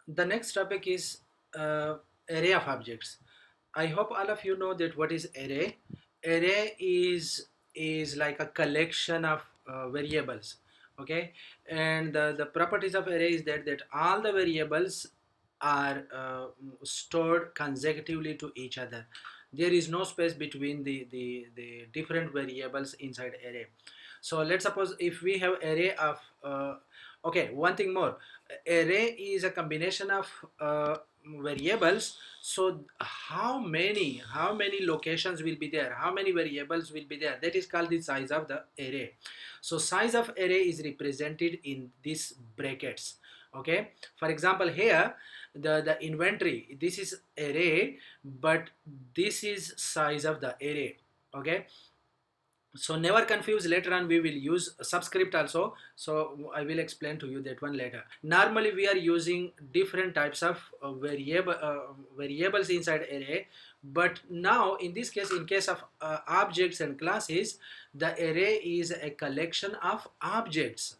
The next topic is array of objects. I hope all of you know that what is array. Array is like a collection of variables. Okay, and the properties of array is that all the variables are stored consecutively to each other. There is no space between the different variables inside array. So let's suppose if we have array of okay, one thing more, array is a combination of variables. So how many locations will be there, how many variables will be there, that is called the size of the array. So size of array is represented in these brackets. Okay, for example, here the inventory, this is array, but this is size of the array. Okay, so never confuse, later on we will use subscript also, so I will explain to you that one later. Normally we are using different types of variables inside array, but now in this case, in case of objects and classes, the array is a collection of objects.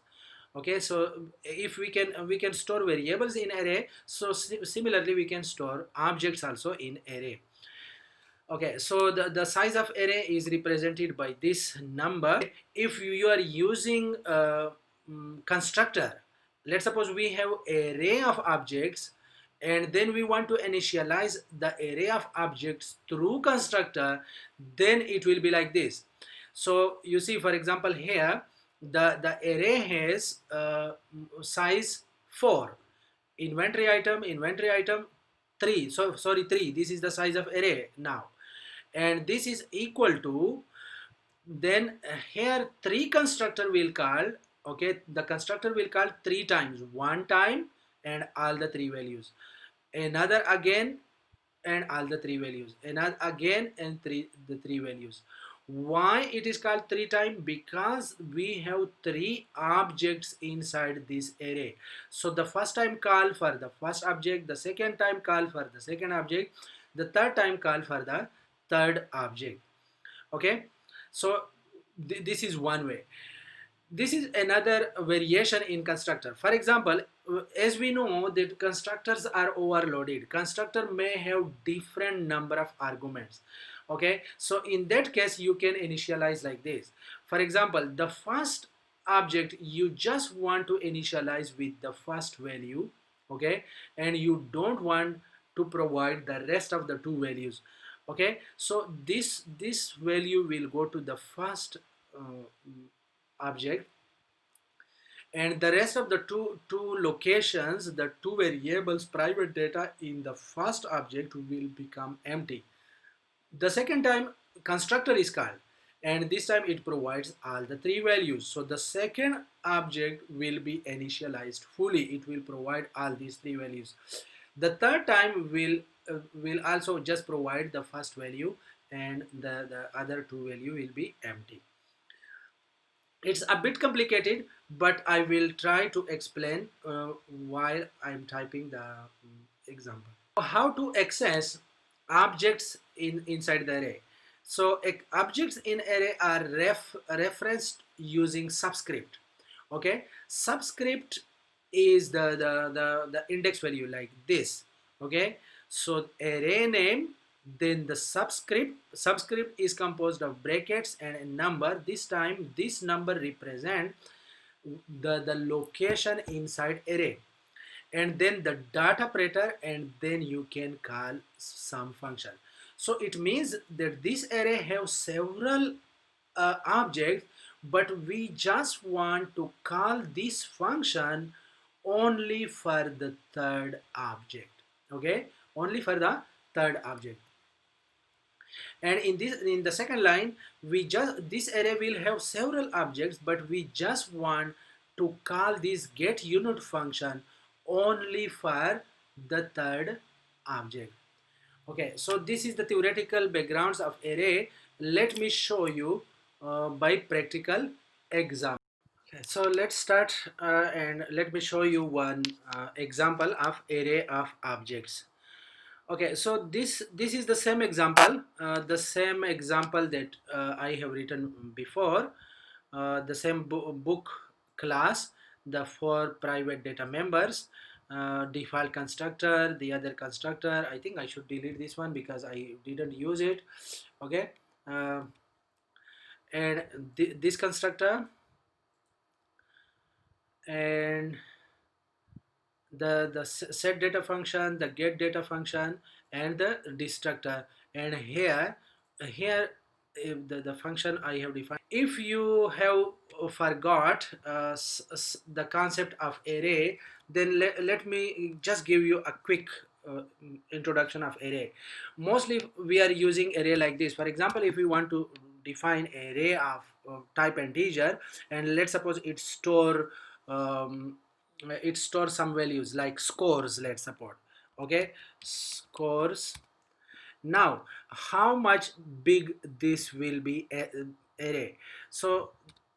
Okay, so if we can store variables in array, so similarly we can store objects also in array. Okay, so the size of array is represented by this number. If you are using constructor, let's suppose we have array of objects and then we want to initialize the array of objects through constructor, then it will be like this. So you see, for example, here the array has size 4, inventory item 3, so sorry 3, this is the size of array now, and this is equal to, then here 3 constructor will call. Okay, the constructor will call 3 times, one time and all the 3 values, another again and all the 3 values, another again and the 3 values. Why it is called 3 times? Because we have 3 objects inside this array. So the first time call for the first object, the second time call for the second object, the third time call for the third object. Okay, so this is one way. This is another variation in constructor. For example, as we know that constructors are overloaded, constructor may have different number of arguments. Okay, so in that case you can initialize like this. For example, the first object you just want to initialize with the first value. Okay, and you don't want to provide the rest of the 2 values. Okay, so this value will go to the first object, and the rest of the two locations, the 2 variables private data in the first object will become empty. The second time constructor is called, and this time it provides all the 3 values. So the second object will be initialized fully, it will provide all these 3 values. The third time will also just provide the first value, and the other 2 value will be empty. It's a bit complicated, but I will try to explain while I'm typing the example. How to access objects inside the array? So objects in array are referenced using subscript. Okay, subscript is the index value like this. Okay, so array name, then the subscript is composed of brackets and a number. This time this number represent the location inside array, and then the data operator, and then you can call some function. So it means that this array have several objects, but we just want to call this function only for the third object. Okay, only for the third object. And in the second line, this array will have several objects, but we just want to call this get unit function only for the third object. Okay, so this is the theoretical backgrounds of array. Let me show you by practical example. Okay, so let's start and let me show you one example of array of objects. Okay, so this is the same example that I have written before, the same book class, the 4 private data members. default constructor, the other constructor. I think I should delete this one because I didn't use it. Okay, uh, and this constructor, and the set data function, the get data function, and the destructor. And here if the function I have defined. If you have forgot the concept of array, then let me just give you a quick introduction of array. Mostly we are using array like this. For example, if we want to define array of type integer, and let's suppose um, it stores some values like scores, let's support. Okay, scores. Now how much big this will be array? So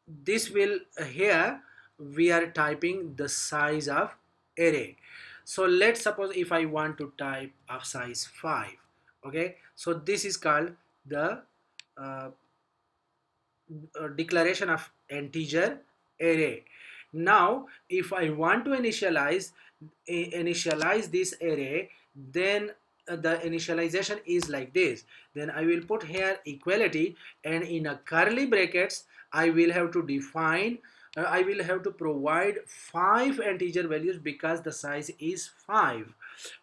this will here we are typing the size of array. So let's suppose if I want to type of size 5. Okay, so this is called the uh, declaration of integer array. Now if I want to initialize this array, then the initialization is like this. Then I will put here equality, and in a curly brackets I will have to define I will have to provide 5 integer values because the size is 5.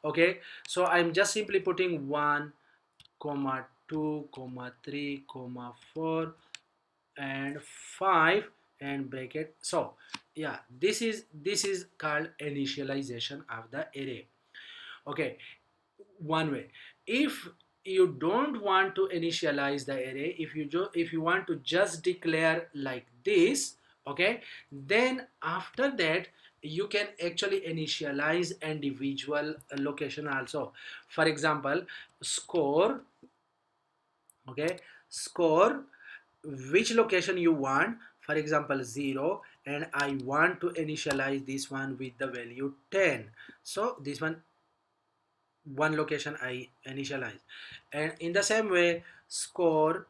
Okay, so I'm just simply putting 1 comma 2 comma 3 comma 4 and 5 and bracket. So yeah, this is called initialization of the array. Okay, one way. If you don't want to initialize the array, if you want to just declare like this, okay, then after that you can actually initialize individual location also. For example, score. Okay, score which location you want. For example, 0, and I want to initialize this one with the value 10. So this one location I initialize. And in the same way, score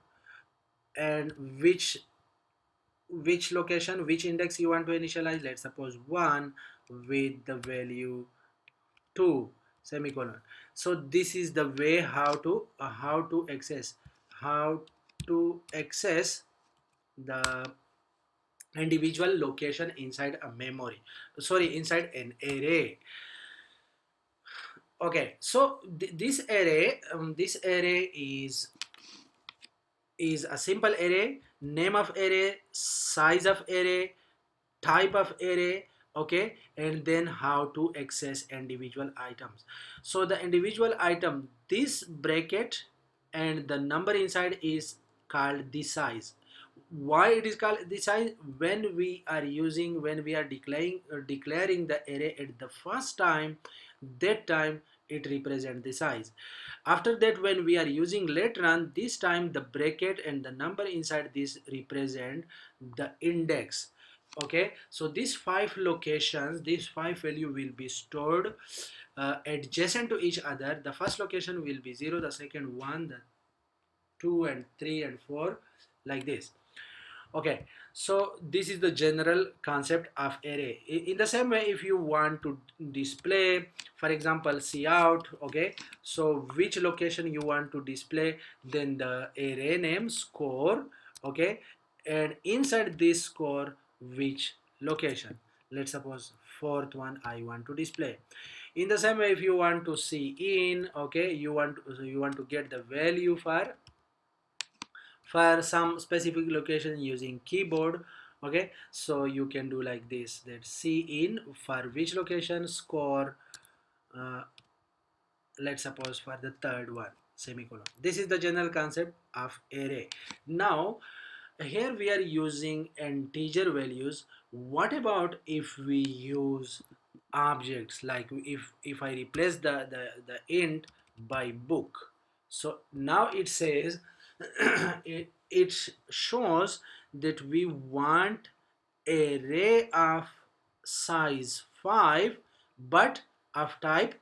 and which location, which index you want to initialize. Let's suppose 1 with the value 2 semicolon. So this is the way how to access the individual location inside a memory, sorry, inside an array. Okay, so this array is a simple array: name of array, size of array, type of array. Okay, and then how to access individual items. So the individual item, this bracket and the number inside is called the size. Why it is called the size? When we are declaring the array at the first time, that time it represents the size. After that, when we are using later on, this time the bracket and the number inside this represent the index. Okay, so these 5 locations, these 5 value will be stored adjacent to each other. The first location will be 0, the second 1, the 2 and 3 and 4, like this. Okay, so this is the general concept of array. In the same way, if you want to display, for example, cout. Okay, so which location you want to display, then the array name score. Okay, and inside this score, which location. Let's suppose fourth one I want to display. In the same way, if you want to see in, okay, you want to get the value for some specific location using keyboard. Okay, so you can do like this, that C in for which location, score let's suppose for the third one, semicolon. This is the general concept of array. Now here we are using integer values. What about if we use objects, like if I replace the int by book? So now it says it shows that we want array of size 5 but of type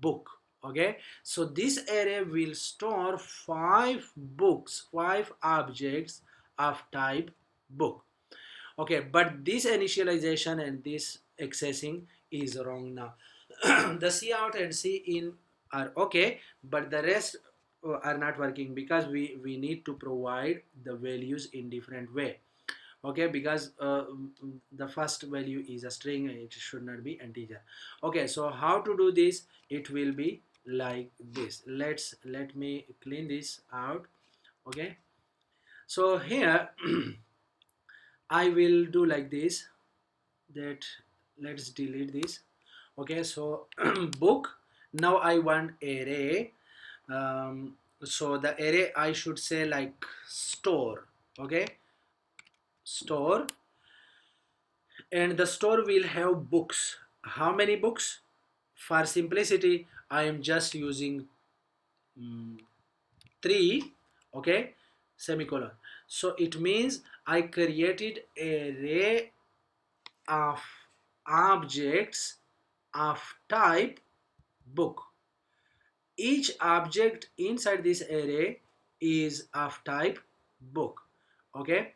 book. Okay, so this array will store 5 books, 5 objects of type book. Okay, but this initialization and this accessing is wrong now. the C out and C in are okay, but the rest are not working because we need to provide the values in different way. Okay, because the first value is a string, it should not be integer. Okay, so how to do this? It will be like this. Let me clean this out. Okay, so here I will do like this, that let's delete this. Okay, so book. Now I want array. So the array I should say like store. Okay, store, and the store will have books. How many books? For simplicity I am just using mm, 3. Okay, semicolon. So it means I created an array of objects of type book. Each object inside this array is of type book. Okay,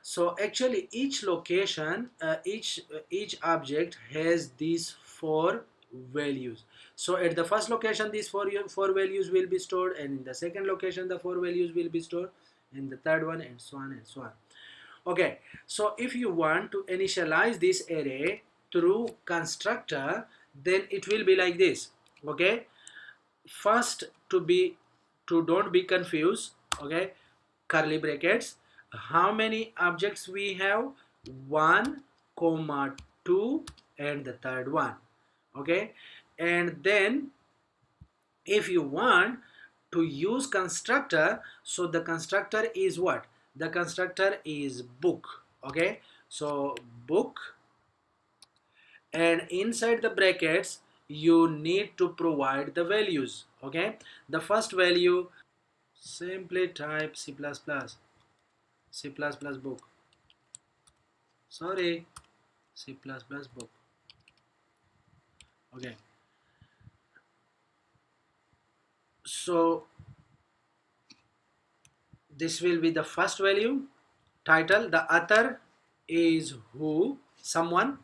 so actually each location, each object has these four values. So at the first location these four values will be stored, and in the second location the four values will be stored, in the third one, and so on and so on. Okay, so if you want to initialize this array through constructor, then it will be like this. Okay, first, to don't be confused, okay, curly brackets, how many objects we have? 1 comma 2 and the third one. Okay, and then if you want to use constructor, so the constructor is what? The constructor is book. Okay, so book, and inside the brackets you need to provide the values. Okay, the first value, simply type C++, C++ book, sorry, C++ book. Okay, so this will be the first value. Title, the author is who, someone.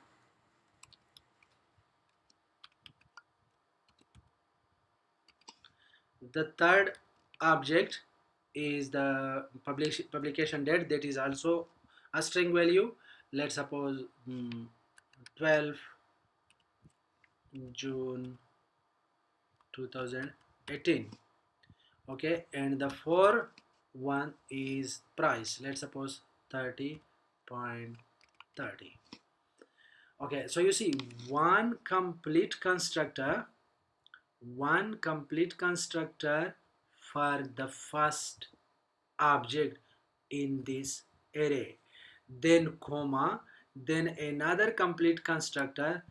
The third object is the publication date, that is also a string value. Let's suppose 12 June 2018. Okay, and the fourth one is price. Let's suppose 30.30. Okay, so you see one complete constructor for the first object in this array, then comma, then another complete constructor.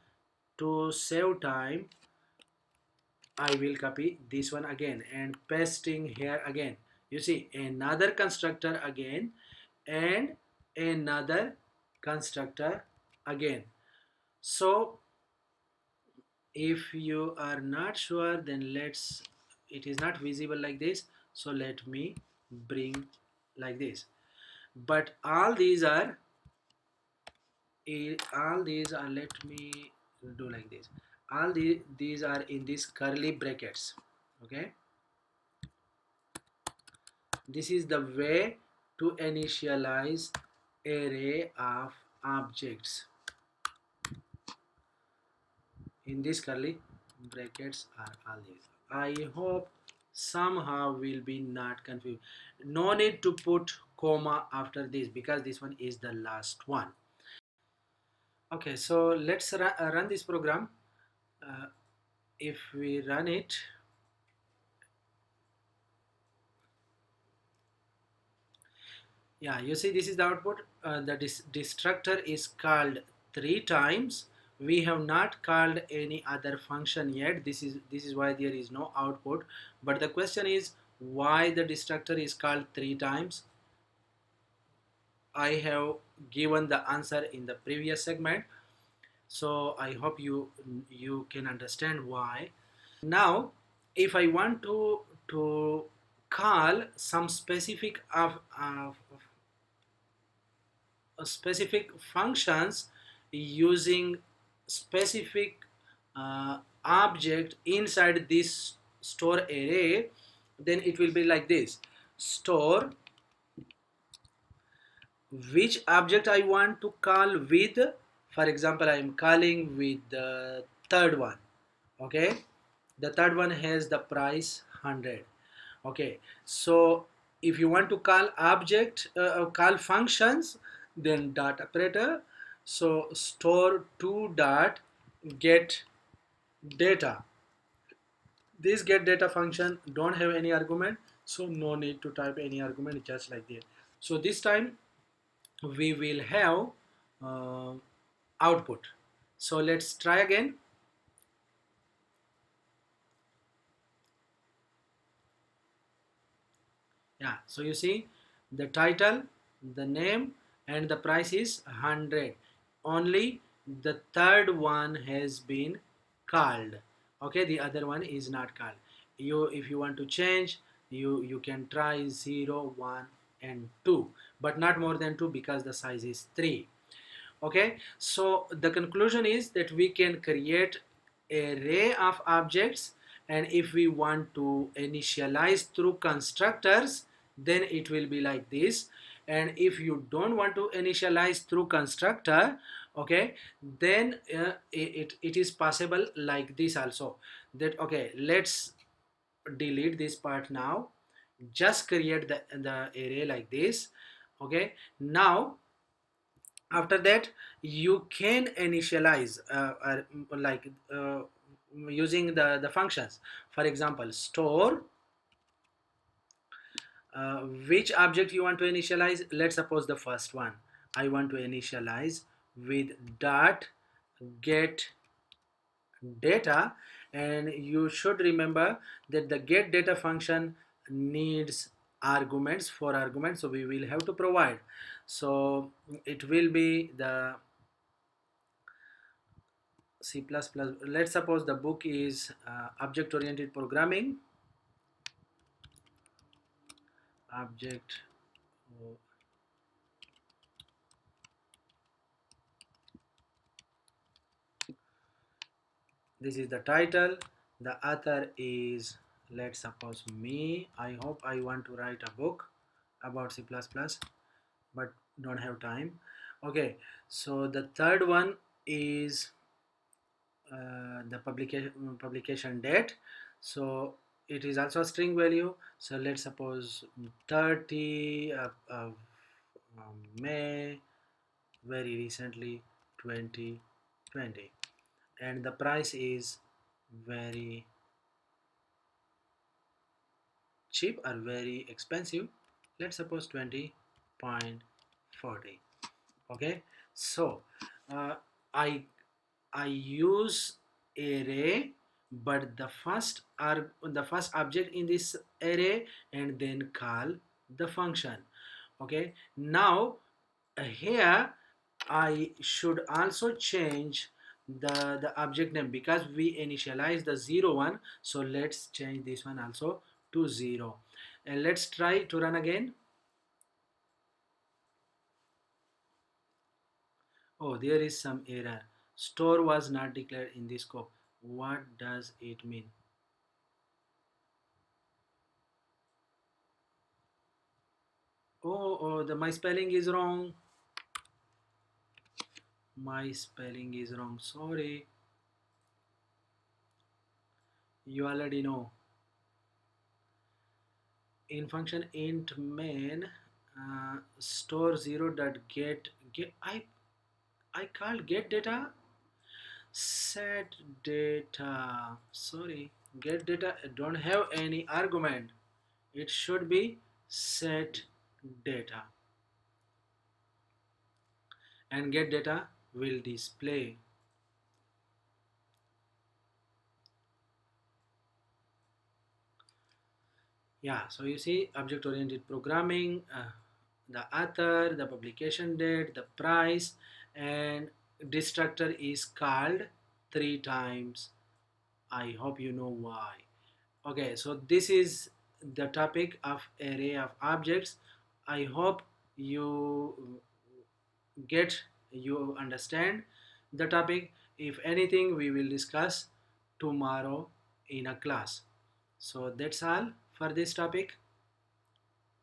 To save time I will copy this one again and pasting here again. You see another constructor again and another constructor again. So if you are not sure, then it is not visible like this, so let me bring like this. But all these are, let me do like this, these are in these curly brackets. Okay, this is the way to initialize array of objects. In these curly brackets are all these. I hope somehow will be not confused. No need to put comma after this because this one is the last one. Okay, so let's run this program. If we run it, yeah, you see this is the output. The destructor is called 3 times. We have not called any other function yet. This is why there is no output. But the question is why the destructor is called 3 times. I have given the answer in the previous segment, so I hope you can understand why. Now if I want to call some specific functions using specific object inside this store array, then it will be like this: store which object I want to call with. For example, I am calling with the third one. Okay, the third one has the price 100. Okay, so if you want to call object call functions, then dot operator. So store to dot get data. This get data function don't have any argument, so no need to type any argument, just like that. So this time we will have uh, output. So let's try again. Yeah, so you see the title, the name, and the price is 100. Only the third one has been called. Okay, the other one is not called. You, if you want to change, you can try 0, 1, and 2, but not more than 2 because the size is 3. Okay, so the conclusion is that we can create array of objects, and if we want to initialize through constructors, then it will be like this. And if you don't want to initialize through constructor, okay, then it is possible like this also. That okay, let's delete this part now, just create the array like this. Okay, now after that you can initialize like using the functions. For example, store which object you want to initialize. Let's suppose the first one I want to initialize with dot get data, and you should remember that the get data function needs arguments, for arguments, so we will have to provide. So it will be the C++. Let's suppose the book is object oriented programming. Object, this is the title. The author is, let's suppose, me. I hope I want to write a book about C++, but don't have time. Okay, so the third one is the publication date. So it is also a string value. So let's suppose 30 May, very recently, 2020, and the price is very cheap or very expensive. Let's suppose 20.40. Okay, so uh, I I use array, but the first object in this array, and then call the function. Okay, now here I should also change the object name because we initialize the 0 one. So let's change this one also to 0, and let's try to run again. Oh, there is some error. Store was not declared in this scope. What does it mean? Oh, my spelling is wrong. My spelling is wrong. Sorry. You already know. In function int main store 0 dot get I called get data, set data. Sorry, get data don't have any argument. It should be set data, and get data will display. Yeah, so you see object oriented programming, the author, the publication date, the price, and destructor is called 3 times. I hope you know why. Okay, so this is the topic of array of objects. I hope you get, you understand the topic. If anything, we will discuss tomorrow in a class. So that's all for this topic.